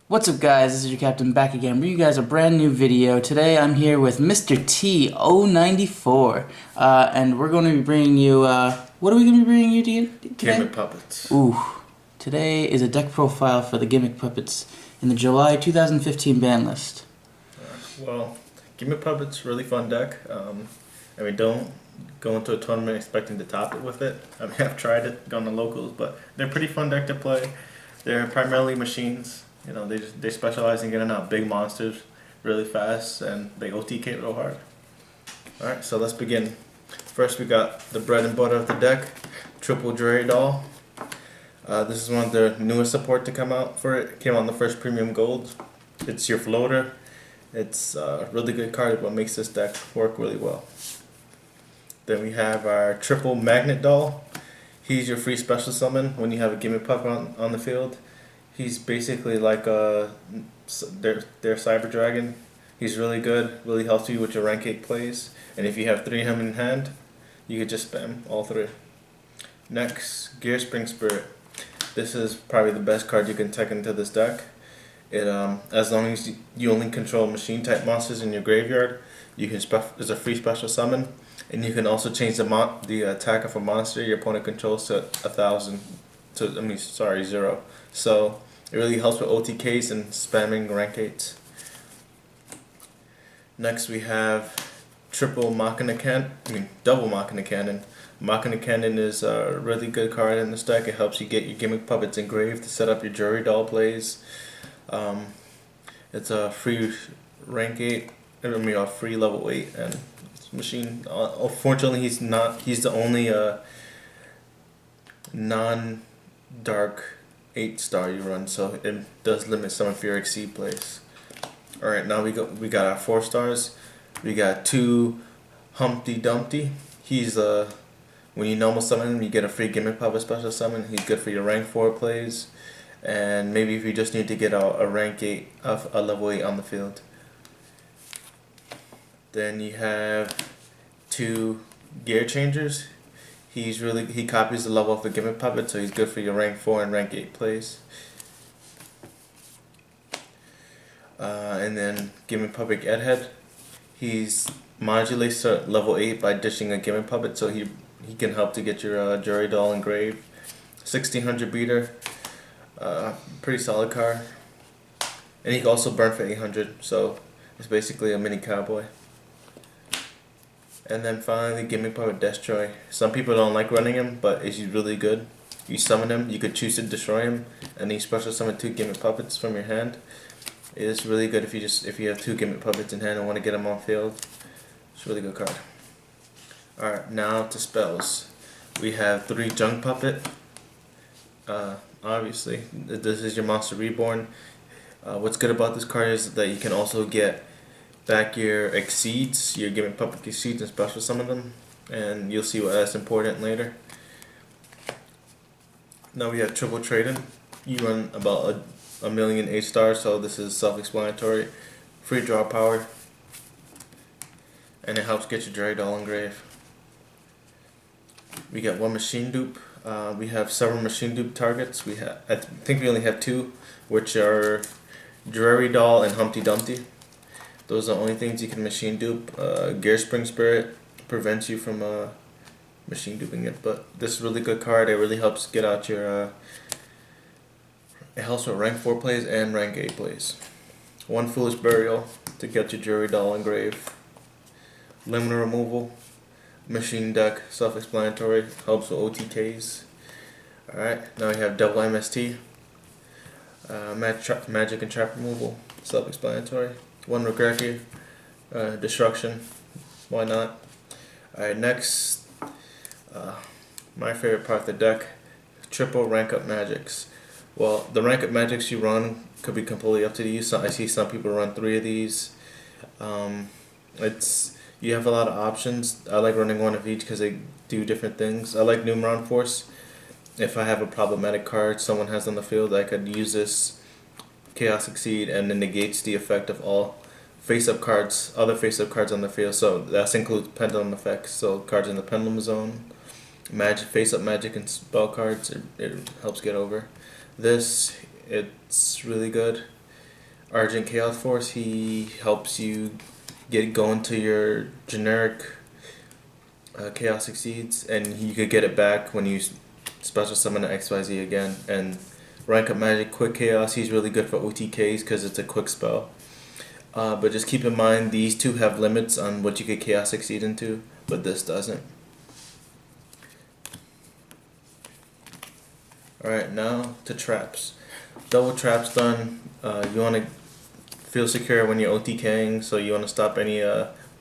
What's up, guys? This is your captain back again, bringing you guys a brand new video. Today I'm here with Mr. T094, and we're going to be bringing you, what are we going to be bringing you today? Gimmick Puppets. Ooh, today is a deck profile for the Gimmick Puppets in the July 2015 ban list. Well, Gimmick Puppets, really fun deck. Don't go into a tournament expecting to top it with it. I've tried it, gone to locals, but they're a pretty fun deck to play. They're primarily machines. You know, they specialize in getting out big monsters really fast, and they OTK real hard. Alright, so let's begin. First we got the bread and butter of the deck, Triple Dre Doll. This is one of the newest support to come out for it. It came out in the first Premium Gold. It's your floater. It's a really good card, what makes this deck work really well. Then we have our Triple Magnet Doll. He's your free special summon when you have a Gimmick Puppet on the field. He's basically like their Cyber Dragon. He's really good, really helps you with your rank 8 plays. And if you have 3 of him in hand, you could just spam all 3. Next, Gear Spring Spirit. This is probably the best card you can tech into this deck. It as long as you only control machine type monsters in your graveyard, you can it's a free special summon, and you can also change the attack of a monster your opponent controls to 1,000 to 0. So it really helps with OTKs and spamming rank 8s. Next we have Double Machina Cannon. Machina Cannon is a really good card in this deck. It helps you get your Gimmick Puppets engraved to set up your Jury Doll plays. It's a free rank 8, a free level 8 and machine. Unfortunately, he's the only non-dark 8-star you run, so it does limit some of your Exceed plays. Alright, now we got our 4 stars. We got 2 Humpty Dumpty. He's when you normal summon him, you get a free Gimmick Puppet special summon. He's good for your rank 4 plays, and maybe if you just need to get a rank 8 of a level 8 on the field. Then you have 2 Gear Changers. He copies the level of the Gimmick Puppet, so he's good for your rank 4 and rank 8 plays. And then Gimmick Puppet Edhead. He's modulates to level 8 by dishing a Gimmick Puppet, so he can help to get your Jury Doll engraved. 1600 beater, pretty solid card. And he can also burn for 800, so it's basically a mini cowboy. And then finally, Gimmick Puppet Destroy. Some people don't like running him, but he's really good. You summon him, you could choose to destroy him, and then you special summon 2 Gimmick Puppets from your hand. It is really good if you have 2 Gimmick Puppets in hand and want to get them on field. It's a really good card. Alright, now to spells. We have 3 Junk Puppet. Obviously, this is your Monster Reborn. What's good about this card is that you can also get back your Exceeds, your Gimmick Puppet Exceeds, and special summon them, and you'll see why that's important later. Now we have Triple Trading. You run about a million 8-stars, so this is self-explanatory. Free draw power, and it helps get your Jury Doll engraved. We got 1 machine dupe. We have several machine dupe targets. I think we only have 2, which are Jury Doll and Humpty Dumpty. Those are the only things you can machine dupe. Gear Spring Spirit prevents you from machine duping it, but this is a really good card. It really helps get out your it helps with rank 4 plays and rank 8 plays. 1 Foolish Burial to get your Jury Doll engraved. Limiter Removal, machine deck, self-explanatory, helps with OTKs. Alright, now we have Double MST, Magic and Trap Removal, self-explanatory. 1 Regreki, Destruction, why not? Alright, next, my favorite part of the deck, Triple Rank Up Magics. Well, the rank up magics you run could be completely up to you. So I see some people run 3 of these. You have a lot of options. I like running 1 of each because they do different things. I like Numeron Force. If I have a problematic card someone has on the field, I could use this Chaos Exceed, and it negates the effect of all face-up cards, other face-up cards on the field. So that includes pendulum effects, so cards in the pendulum zone, face-up magic and spell cards. It helps get over. It's really good. Argent Chaos Force. He helps you get going to your generic Chaos Succeeds, and you could get it back when you special summon an XYZ again. And rank up Magic Quick Chaos. He's really good for OTKs because it's a quick spell. But just keep in mind these two have limits on what you could Chaos Succeed into, but this doesn't. Alright, now to traps. Double traps done. You want to feel secure when you're OTKing, so you want to stop any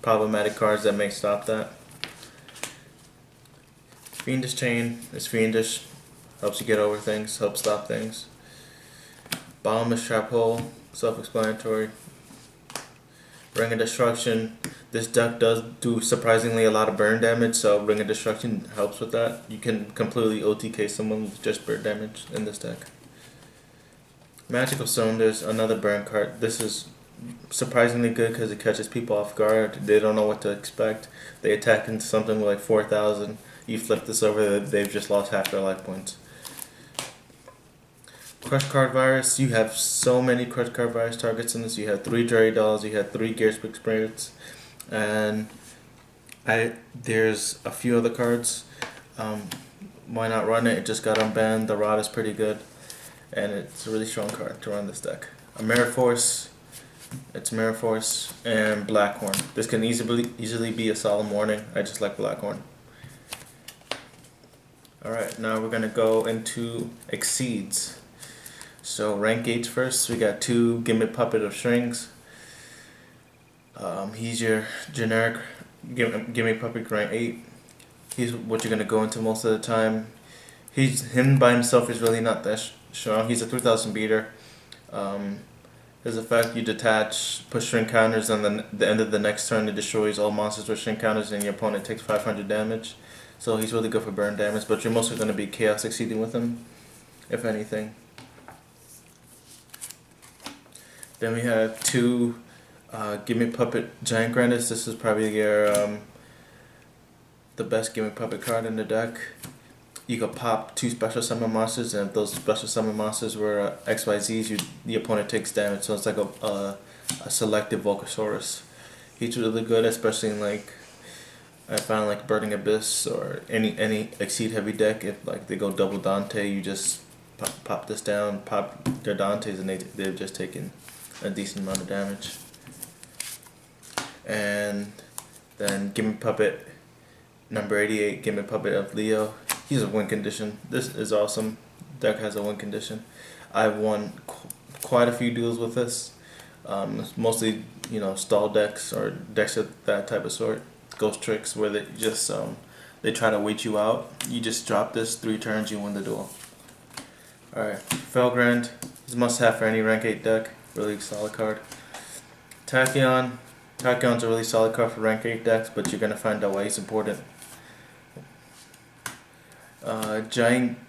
problematic cards that may stop that. Fiendish Chain is fiendish, helps you get over things, helps stop things. Bottomless Trap Hole, self-explanatory. Ring of Destruction. This deck does do surprisingly a lot of burn damage, so Ring of Destruction helps with that. You can completely OTK someone with just burn damage in this deck. Magical Cylinders, another burn card. This is surprisingly good because it catches people off guard. They don't know what to expect. They attack into something with like 4,000. You flip this over, they've just lost half their life points. Crush Card Virus, you have so many Crush Card Virus targets in this. You have 3 Jerry Dolls, you have 3 Gearspick Spirits, and there's a few other cards. Why not run it? It just got unbanned. The Rod is pretty good, and it's a really strong card to run this deck. A Mirror Force, it's Mirror Force, and Blackhorn. This can easily be a Solemn Warning. I just like Blackhorn. Alright, now we're going to go into Exceeds. So rank gauge first, we got 2 Gimmick Puppet of Strings. He's your generic Gimmick Puppet rank 8. He's what you're going to go into most of the time. Him by himself is really not that strong. He's a 3,000 beater. His effect, you detach, push string counters, and then the end of the next turn it destroys all monsters with string counters and your opponent takes 500 damage. So he's really good for burn damage, but you're mostly going to be Chaos Succeeding with him, if anything. Then we have 2 Gimmick Puppet Giant Grandis. This is probably your the best Gimmick Puppet card in the deck. You could pop 2 special summon monsters, and if those special summon monsters were XYZs, the opponent takes damage. So it's like a selective Volcasaurus. He's really good, especially in like I found like Burning Abyss or any Exceed heavy deck. If like they go double Dante, you just pop this down, pop their Dantes, and they've just taken a decent amount of damage. And then Gimmick Puppet number 88, Gimmick Puppet of Leo. He's a win condition. This is awesome. Deck has a win condition. I've won quite a few duels with this. Mostly, stall decks or decks of that type of sort. Ghost tricks where they just they try to wait you out. You just drop this 3 turns, you win the duel. Alright, Felgrand is a must-have for any rank 8 deck. Really solid card. Tachyon. Tachyon's a really solid card for rank 8 decks, but you're gonna find out why he's important. Giant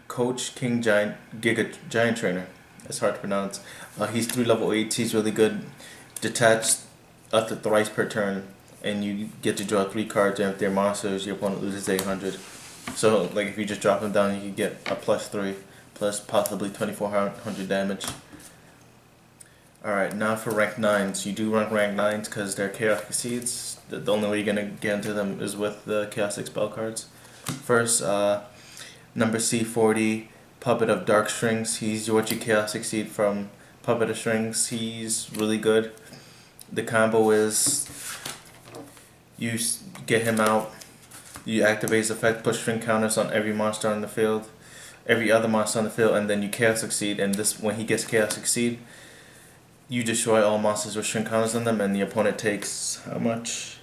Coach King Giant Giga Giant Trainer. It's hard to pronounce. He's 3 level 8s. He's really good. Detached up to thrice per turn, and you get to draw 3 cards. And if they're monsters, your opponent loses 800. So, like if you just drop them down, you can get a +3, plus possibly 2,400 damage. Alright, now for rank 9s. You do run rank 9s because they're Chaos Exceeds. The only way you're going to get into them is with the Chaotic Spell cards. First, number C40, Puppet of Dark Strings. He's what you Chaos Exceed from Puppet of Strings. He's really good. The combo is you get him out, you activate his effect, push string counters on every monster on the field, every other monster on the field, and then you Chaos Exceed. And this, when he gets Chaos Exceed, you destroy all monsters with string counters on them, and the opponent takes how much?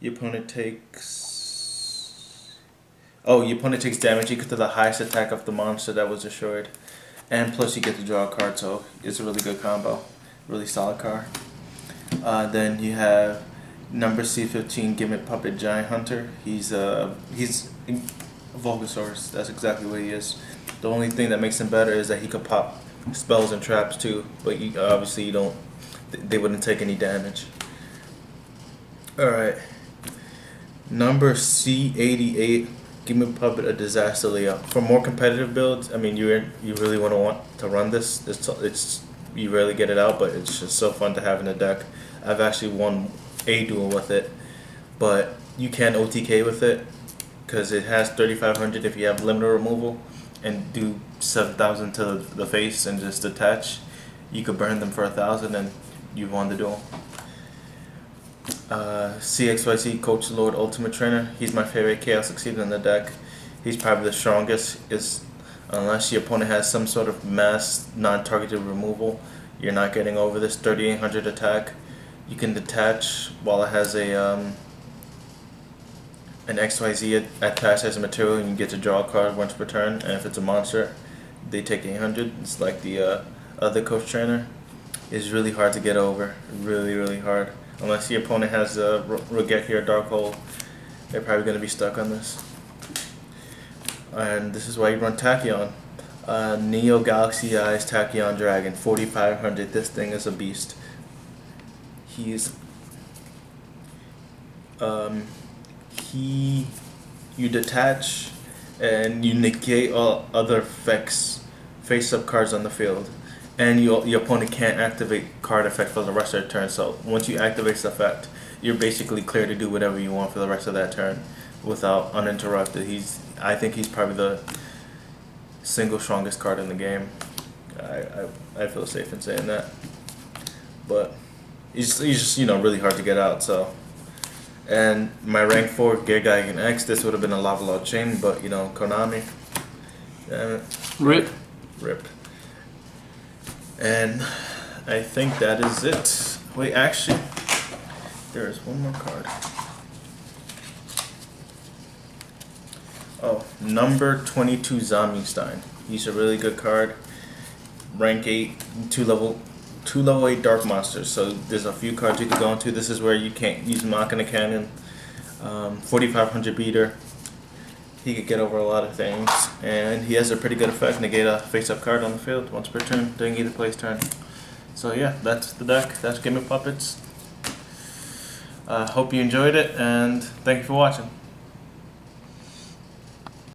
Your opponent takes... Oh, your opponent takes damage equal to the highest attack of the monster that was destroyed. And plus you get to draw a card, so it's a really good combo. Really solid card. Then you have number C15, Gimmick Puppet Giant Hunter. He's a Volcasaurus. That's exactly what he is. The only thing that makes him better is that he could pop spells and traps too, but obviously you don't. They wouldn't take any damage. All right. Number C88, Gimmick Puppet a disaster layout. For more competitive builds, I mean, you really want to run this. It's you rarely get it out, but it's just so fun to have in a deck. I've actually won a duel with it, but you can OTK with it because it has 3,500 if you have limiter removal and do 7,000 to the face and just attach. You could burn them for 1,000 and you've won the duel. CXYZ Coach Lord Ultimate Trainer. He's my favorite Chaos Succeeding in the deck. He's probably the strongest. Unless your opponent has some sort of mass non-targeted removal, you're not getting over this 3,800 attack. You can detach while it has an XYZ attached as a material, and you get to draw a card once per turn. And if it's a monster, they take 800. It's like the other Coach Trainer. It's really hard to get over. Really hard. Unless your opponent has a Roget here, Darkhold, they're probably going to be stuck on this. And this is why you run Tachyon. Neo Galaxy Eyes Tachyon Dragon, 4,500. This thing is a beast. You detach and you negate all other effects, face-up cards on the field. And your opponent can't activate card effect for the rest of their turn. So once you activate the effect, you're basically clear to do whatever you want for the rest of that turn without uninterrupted. I think he's probably the single strongest card in the game. I feel safe in saying that. But he's just really hard to get out. So, and my rank 4 Gear Geigen X, this would have been a Lava Lord Chain, but Konami. Damn it. Rip. And I think that is it. Wait, actually, there is one more card. Oh, number 22 Zamistein. He's a really good card. Rank 8, two level 8 Dark Monsters. So there's a few cards you could go into. This is where you can't use Machina Cannon. 4,500 beater. He could get over a lot of things, and he has a pretty good effect. Negate a face-up card on the field once per turn during either player's turn. So yeah, that's the deck. That's Gimmick Puppets. Hope you enjoyed it, and thank you for watching.